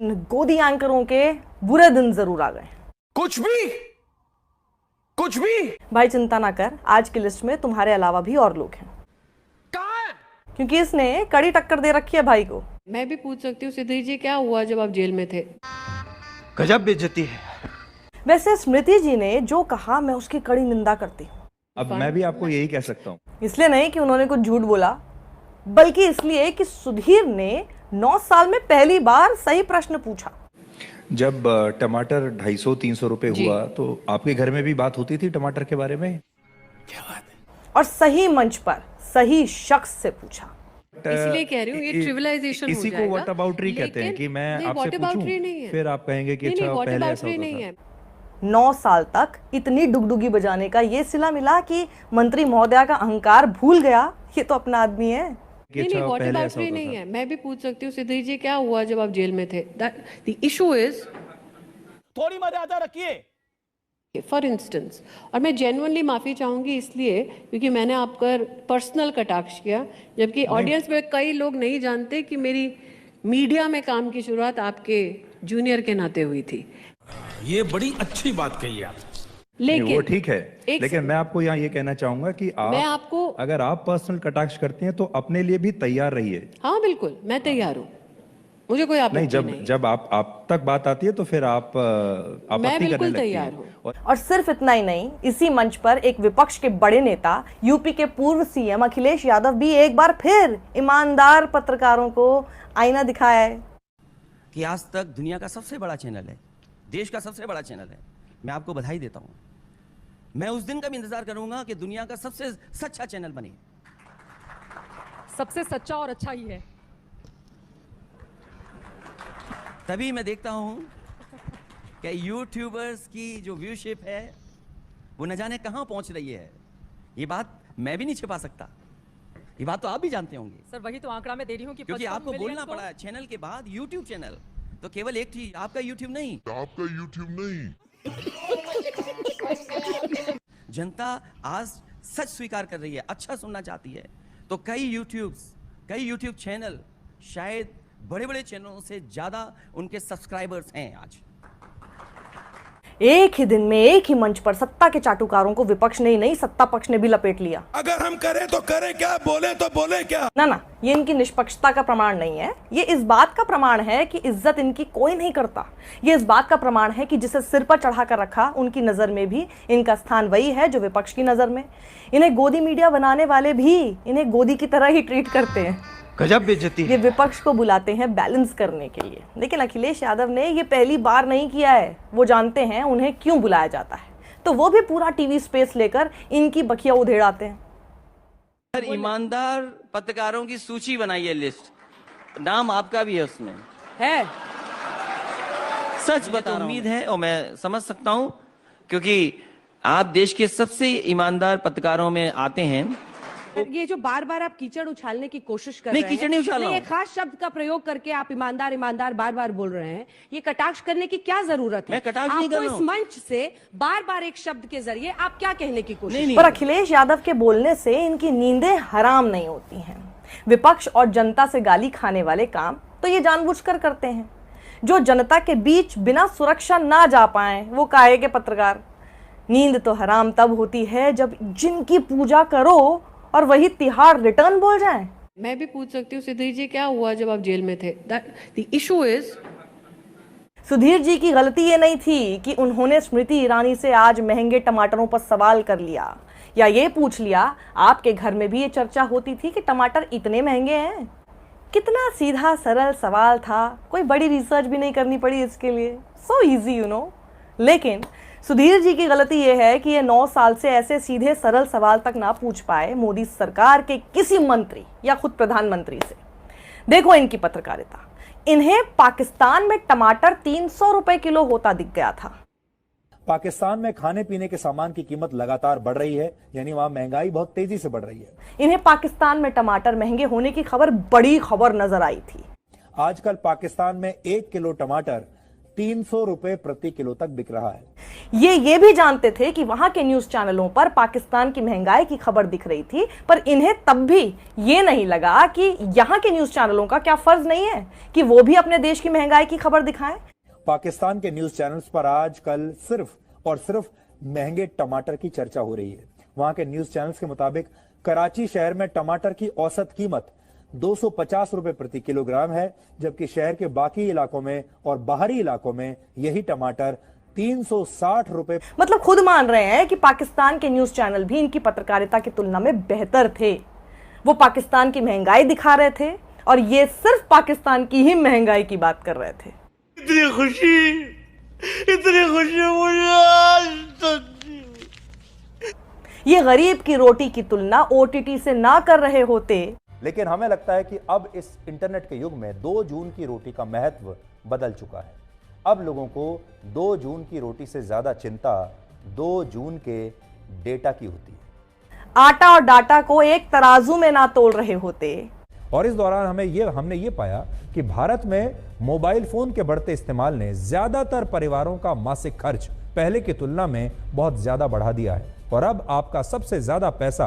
गोदी एंकरों के बुरे दिन जरूर आ गए। कुछ भी भाई चिंता ना कर, आज की लिस्ट में तुम्हारे अलावा भी और लोग हैं, क्योंकि इसने कड़ी टक्कर दे रखी है भाई को। मैं भी पूछ सकती हूँ सिद्धि जी, क्या हुआ जब आप जेल में थे? गजब बेइज्जती है। वैसे स्मृति जी ने जो कहा मैं उसकी कड़ी निंदा करती हूँ। अब मैं भी आपको यही कह सकता हूँ, इसलिए नहीं कि उन्होंने कुछ झूठ बोला, बल्कि इसलिए कि सुधीर ने 9 साल में पहली बार सही प्रश्न पूछा। जब टमाटर 250-300 रुपए हुआ तो आपके घर में भी बात होती थी टमाटर के बारे में? और सही मंच पर सही शख्स से पूछा। इसलिए कह रही हूँ ये ट्रिविलाइजेशन हो इसी जाएगा। को व्हाट अबाउटरी कहते हैं कि मैं आपसे पूछूं, फिर आप कहेंगे कि अच्छा पहले ऐसा होता था। 9 साल तक इतनी डुगडुगी बजाने का ये सिला मिला कि मंत्री महोदया का अहंकार भूल गया, ये तो अपना आदमी है। नहीं, व्हाट अबाउटरी नहीं है। मैं भी पूछ सकती हूँ सिद्धि जी, क्या हुआ जब आप जेल में थे? द इशू इज, थोड़ी मर्यादा रखिए। फॉर इंस्टेंस, और मैं जेन्युइनली माफी चाहूंगी इसलिए क्योंकि मैंने आप पर पर्सनल कटाक्ष किया, जबकि ऑडियंस में कई लोग नहीं जानते कि मेरी मीडिया में काम की शुरुआत आपके जूनियर के नाते हुई थी। ये बड़ी अच्छी बात कही आप। लेकिन वो ठीक है, लेकिन मैं आपको यहाँ ये कहना चाहूंगा कि आपको अगर आप पर्सनल कटाक्ष करते हैं तो अपने लिए भी तैयार रहिए। हाँ बिल्कुल, मैं तैयार हूँ, मुझे कोई आपत्ति नहीं। जब आप तक बात आती है तो फिर आप आपत्ति करने लगती हैं। और सिर्फ इतना ही नहीं, इसी मंच पर एक विपक्ष के बड़े नेता, यूपी के पूर्व सीएम अखिलेश यादव भी एक बार फिर ईमानदार पत्रकारों को आईना दिखाया है कि आज तक दुनिया का सबसे बड़ा चैनल है, देश का सबसे बड़ा चैनल है। मैं आपको बधाई देता हूं। मैं उस दिन का भी इंतजार करूंगा कि दुनिया का सबसे सच्चा चैनल बने। सबसे सच्चा और अच्छा ही है। तभी मैं देखता हूं कि यूट्यूबर्स की जो व्यूशिप है वो न जाने कहां पहुंच रही है। ये बात मैं भी नहीं छिपा सकता, ये बात तो आप भी जानते होंगे। सर वही तो आंकड़ा मैं दे रही हूँ कि क्योंकि आपको बोलना पड़ा चैनल के बाद यूट्यूब चैनल, तो केवल एक थी आपका यूट्यूब नहीं। जनता आज सच स्वीकार कर रही है, अच्छा सुनना चाहती है। तो कई यूट्यूब चैनल शायद बड़े बड़े चैनलों से ज्यादा उनके सब्सक्राइबर्स हैं आज। एक ही दिन में एक ही मंच पर सत्ता के चाटुकारों को विपक्ष ने ही नहीं, सत्ता पक्ष ने भी लपेट लिया। अगर हम करें तो करें क्या, बोले तो बोले क्या? ना, ये इनकी निष्पक्षता का प्रमाण नहीं है, ये इस बात का प्रमाण है कि इज्जत इनकी कोई नहीं करता। ये इस बात का प्रमाण है कि जिसे सिर पर चढ़ा कर रखा, उनकी नजर में भी इनका स्थान वही है जो विपक्ष की नजर में। इन्हें गोदी मीडिया बनाने वाले भी इन्हें गोदी की तरह ही ट्रीट करते हैं। गजब बेइज्जती है। ये विपक्ष को बुलाते हैं बैलेंस करने के लिए, लेकिन अखिलेश यादव ने ये पहली बार नहीं किया है। वो जानते हैं उन्हें क्यों बुलाया जाता है, तो वो भी पूरा टीवी स्पेस लेकर इनकी बखिया उधेड़ाते हैं। ईमानदार पत्रकारों की सूची बनाई है, लिस्ट, नाम आपका भी है उसमें है। सच बता, उम्मीद है और मैं समझ सकता हूं क्योंकि आप देश के सबसे ईमानदार पत्रकारों में आते हैं। ये जो बार बार आप कीचड़ उछालने की कोशिश कर नहीं, रहे हैं, कीचड़ नहीं उछाल रहा हूं। एक खास शब्द का प्रयोग करके आप ईमानदार ईमानदार बार बार बोल रहे हैं, ये कटाक्ष करने की क्या जरूरत है? मैं कटाक्ष नहीं कर रहा आपको हूं। इस मंच से बार बार एक शब्द के जरिए आप क्या कहने की कोशिश? पर अखिलेश यादव के बोलने से इनकी नींदें हराम नहीं होती हैं। विपक्ष और जनता से गाली खाने वाले काम तो ये जानबूझकर करते हैं। जो जनता के बीच बिना सुरक्षा ना जा पाए वो काहे के पत्रकार। नींद तो हराम तब होती है जब जिनकी पूजा करो और वही तिहाड़ रिटर्न बोल जाएं। मैं भी पूछ सकती हूँ सिद्धि जी, क्या हुआ जब आप जेल में थे? The issue is, Sudhir ji की गलती ये नहीं थी कि उन्होंने स्मृति ईरानी से आज महंगे टमाटरों पर सवाल कर लिया, या ये पूछ लिया आपके घर में भी ये चर्चा होती थी कि टमाटर इतने महंगे हैं। कितना सीधा सरल सवाल था, कोई बड़ी रिसर्च भी नहीं करनी पड़ी इसके लिए। So easy you know. लेकिन सुधीर जी की गलती यह है कि ये 9 साल से ऐसे सीधे सरल सवाल तक ना पूछ पाए मोदी सरकार के किसी मंत्री या खुद प्रधानमंत्री से। देखो इनकी पत्रकारिता, इन्हें पाकिस्तान में टमाटर 300 रुपए किलो होता दिख गया था। पाकिस्तान में खाने पीने के सामान की कीमत लगातार बढ़ रही है, यानी वहां महंगाई बहुत तेजी से बढ़ रही है। इन्हें पाकिस्तान में टमाटर महंगे होने की खबर बड़ी खबर नजर आई थी। आजकल पाकिस्तान में 1 किलो टमाटर 300 रुपए प्रति किलो तक बिक रहा है। ये भी जानते थे कि वहां के न्यूज चैनलों पर पाकिस्तान की महंगाई की खबर दिख रही थी, पर इन्हें तब भी ये नहीं लगा कि यहां के न्यूज चैनलों का क्या फर्ज नहीं है कि वो भी अपने देश की महंगाई की खबर दिखाएं। पाकिस्तान के न्यूज चैनल्स पर आजकल सिर्फ और सिर्फ महंगे टमाटर की चर्चा हो रही है। वहां के न्यूज चैनल्स के मुताबिक कराची शहर में टमाटर की औसत कीमत 250 रुपए प्रति किलोग्राम है, जबकि शहर के बाकी इलाकों में और बाहरी इलाकों में यही टमाटर 360 रुपए। मतलब खुद मान रहे हैं कि पाकिस्तान के न्यूज चैनल भी इनकी पत्रकारिता की तुलना में बेहतर थे। वो पाकिस्तान की महंगाई दिखा रहे थे और ये सिर्फ पाकिस्तान की ही महंगाई की बात कर रहे थे। इतनी खुशी मुझे आज तक। ये गरीब की रोटी की तुलना ओटीटी से ना कर रहे होते। लेकिन हमें लगता है कि अब इस इंटरनेट के युग में 2 जून की रोटी का महत्व बदल चुका है। अब लोगों को 2 जून की रोटी से ज्यादा चिंता 2 जून के डेटा की होती है। आटा और डाटा को एक तराजू में ना तोल रहे होते। और इस दौरान हमने ये पाया कि भारत में मोबाइल फोन के बढ़ते इस्तेमाल ने ज्यादातर परिवारों का मासिक खर्च पहले की तुलना में बहुत ज्यादा बढ़ा दिया है। और अब आपका सबसे ज्यादा पैसा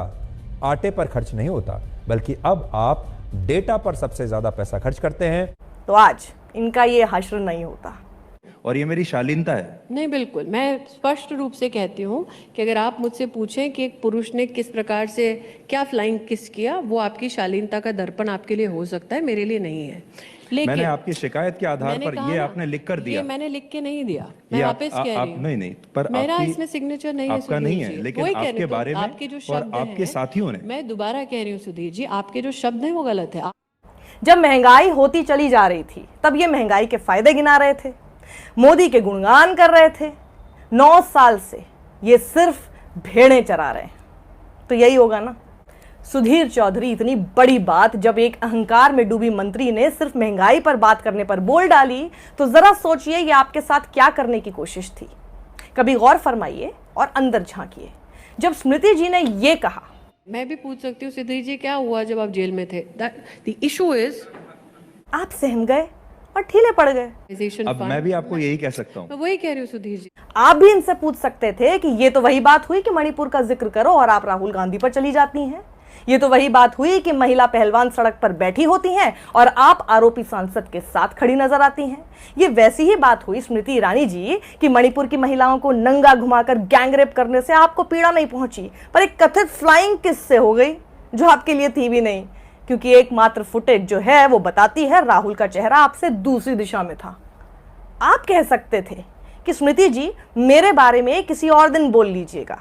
आटे पर खर्च नहीं होता, बल्कि अब आप डेटा पर सबसे ज्यादा पैसा खर्च करते हैं। तो आज इनका ये हश्र नहीं होता। और ये मेरी शालीनता है। नहीं, बिल्कुल, मैं स्पष्ट रूप से कहती हूँ कि अगर आप मुझसे पूछें कि एक पुरुष ने किस प्रकार से क्या फ्लाइंग किस किया, वो आपकी शालीनता का दर्पण आपके लिए हो सकता है, मेरे लिए नहीं है। लेकिन मैंने आपकी शिकायत के आधार पर ये आपने लिख कर दिया। ये मैंने लिख के नहीं दिया, मैं वापस कह रही हूँ। नहीं, पर मेरा इसमें सिग्नेचर नहीं है आपका नहीं है, लेकिन आपके बारे में आपके जो और शब्द आपके साथियों ने, मैं दोबारा कह रही हूँ सुधीर जी, आपके जो शब्द हैं वो गलत है। जब महंगाई होती चली जा रही थी तब ये महंगाई के फायदे गिना रहे थे, मोदी के गुणगान कर रहे थे। 9 साल से ये सिर्फ भेड़ें चरा रहे हैं। तो यही होगा ना। सुधीर चौधरी इतनी बड़ी बात जब एक अहंकार में डूबी मंत्री ने सिर्फ महंगाई पर बात करने पर बोल डाली, तो जरा सोचिए ये आपके साथ क्या करने की कोशिश थी। कभी गौर फरमाइए और अंदर झांकिए। जब स्मृति जी ने ये कहा, मैं भी पूछ सकती हूँ सुधीर जी, क्या हुआ जब आप जेल में थे? द इशू इज आप सहम गए और ढीले पड़ गए। अब मैं भी आपको यही कह सकता हूँ। मैं वही कह रही हूँ सुधीर जी। आप भी इनसे पूछ सकते थे कि ये तो वही बात हुई कि मणिपुर का जिक्र करो और आप राहुल गांधी पर चली जाती हैं। ये तो वही बात हुई कि महिला पहलवान सड़क पर बैठी होती हैं और आप आरोपी सांसद के साथ खड़ी नजर आती हैं। ये वैसी ही बात हुई स्मृति ईरानी जी कि मणिपुर की महिलाओं को नंगा घुमाकर गैंगरेप करने से आपको पीड़ा नहीं पहुंची, पर एक कथित फ्लाइंग किस से हो गई जो आपके लिए थी भी नहीं, क्योंकि एकमात्र फुटेज जो है वो बताती है राहुल का चेहरा आपसे दूसरी दिशा में था। आप कह सकते थे कि स्मृति जी मेरे बारे में किसी और दिन बोल लीजिएगा,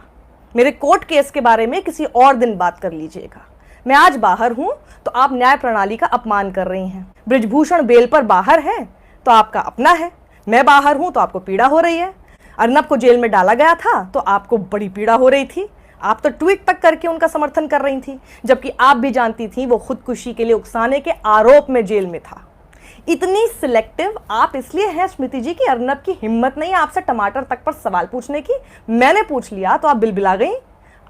मेरे कोर्ट केस के बारे में किसी और दिन बात कर लीजिएगा। मैं आज बाहर हूं तो आप न्याय प्रणाली का अपमान कर रही हैं। बृजभूषण बेल पर बाहर है तो आपका अपना है, मैं बाहर हूं तो आपको पीड़ा हो रही है। अर्नब को जेल में डाला गया था तो आपको बड़ी पीड़ा हो रही थी। आप तो ट्वीट तक करके उनका समर्थन कर रही थी, जबकि आप भी जानती थी वो खुदकुशी के लिए उकसाने के आरोप में जेल में था। इतनी सिलेक्टिव आप इसलिए हैं स्मृति जी कि अर्नब की हिम्मत नहीं आपसे टमाटर तक पर सवाल पूछने की। मैंने पूछ लिया तो आप बिलबिला गई।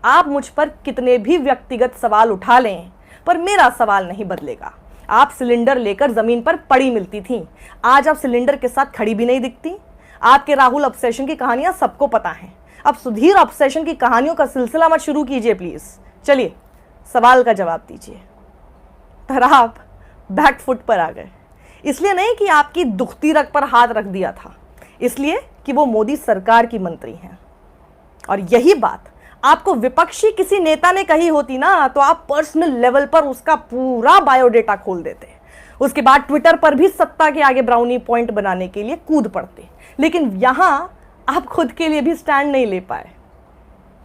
आप मुझ पर कितने भी व्यक्तिगत सवाल उठा लें, पर मेरा सवाल नहीं बदलेगा। आप सिलेंडर लेकर जमीन पर पड़ी मिलती थी, आज आप सिलेंडर के साथ खड़ी भी नहीं दिखती। आपके राहुल ऑब्सेशन की कहानियां सबको पता है। अब सुधीर ऑब्सेशन की कहानियों का सिलसिला मत शुरू कीजिए प्लीज। चलिए सवाल का जवाब दीजिए। पर आप बैकफुट पर आ गए, इसलिए नहीं कि आपकी दुखती रग पर हाथ रख दिया था, इसलिए कि वो मोदी सरकार की मंत्री हैं। और यही बात आपको विपक्षी किसी नेता ने कही होती ना तो आप पर्सनल लेवल पर उसका पूरा बायोडेटा खोल देते, उसके बाद ट्विटर पर भी सत्ता के आगे ब्राउनी पॉइंट बनाने के लिए कूद पड़ते। लेकिन यहां आप खुद के लिए भी स्टैंड नहीं ले पाए।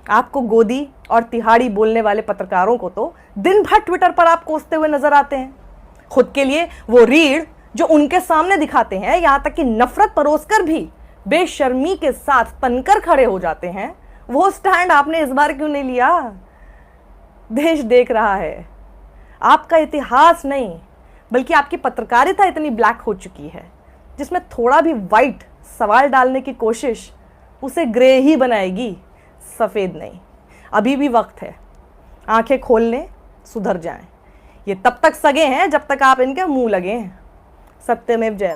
आपको गोदी और तिहाड़ी बोलने वाले पत्रकारों को तो दिन भर ट्विटर पर आप कोसते हुए नजर आते हैं। खुद के लिए वो रीढ़ जो उनके सामने दिखाते हैं, यहां तक कि नफरत परोसकर भी बेशर्मी के साथ तनकर खड़े हो जाते हैं, वो स्टैंड आपने इस बार क्यों नहीं लिया? देश देख रहा है। आपका इतिहास नहीं बल्कि आपकी पत्रकारिता इतनी ब्लैक हो चुकी है जिसमें थोड़ा भी वाइट सवाल डालने की कोशिश उसे ग्रे ही बनाएगी, सफेद नहीं। अभी भी वक्त है, आंखें खोल लें, सुधर जाएं। ये तब तक सगे हैं जब तक आप इनके मुंह लगे हैं। सत्यमेव जयते।